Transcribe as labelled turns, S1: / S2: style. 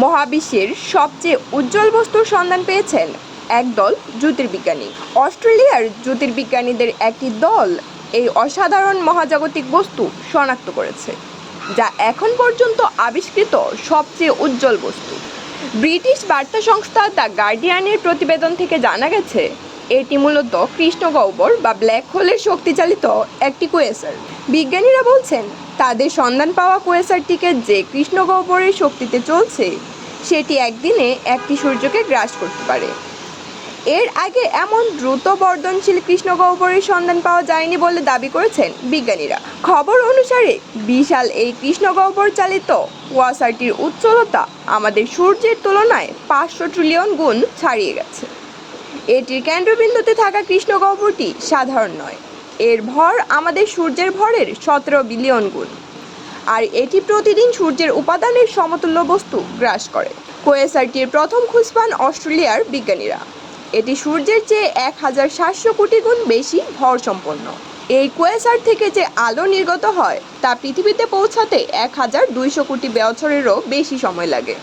S1: মহাবিশ্বের সবচেয়ে উজ্জ্বল বস্তুর সন্ধান পেয়েছেন একদল জ্যোতির্বিজ্ঞানী। অস্ট্রেলিয়ার জ্যোতির্বিজ্ঞানীদের একটি দল এই অসাধারণ মহাজাগতিক বস্তু শনাক্ত করেছে, যা এখন পর্যন্ত আবিষ্কৃত সবচেয়ে উজ্জ্বল বস্তু। ব্রিটিশ বার্তা সংস্থা দ্য গার্ডিয়ানের প্রতিবেদন থেকে জানা গেছে, এটি মূলত কৃষ্ণগহ্বর বা ব্ল্যাক হোলের শক্তিচালিত একটি কোয়েসার। বিজ্ঞানীরা বলছেন, তাদের সন্ধান পাওয়া কোয়েসারটিকে যে কৃষ্ণগহ্বরের শক্তিতে চলছে, সেটি একদিনে একটি সূর্যকে গ্রাস করতে পারে। এর আগে এমন দ্রুত বর্ধনশীল কৃষ্ণগহ্বরের সন্ধান পাওয়া যায়নি বলে দাবি করেছেন বিজ্ঞানীরা। খবর অনুসারে বিশাল এই কৃষ্ণগহ্বর চালিত কোয়াসারটির উজ্জ্বলতা আমাদের সূর্যের তুলনায় 500 ট্রিলিয়ন গুণ ছাড়িয়ে গেছে। এটির কেন্দ্রবিন্দুতে থাকা কৃষ্ণগহ্বরটি সাধারণ নয়, এর ভর আমাদের সূর্যের ভরের 17 বিলিয়ন গুণ, আর এটি প্রতিদিন সূর্যের উপাদানের সমতুল্য বস্তু গ্রাস করে। কোয়েসারটির প্রথম খোঁজ পান অস্ট্রেলিয়ার বিজ্ঞানীরা। এটি সূর্যের চেয়ে 1700 কোটি গুণ বেশি ভর সম্পন্ন। এই কোয়েসার থেকে যে আলো নির্গত হয় তা পৃথিবীতে পৌঁছাতে 1200 কোটি বছরেরও বেশি সময় লাগে।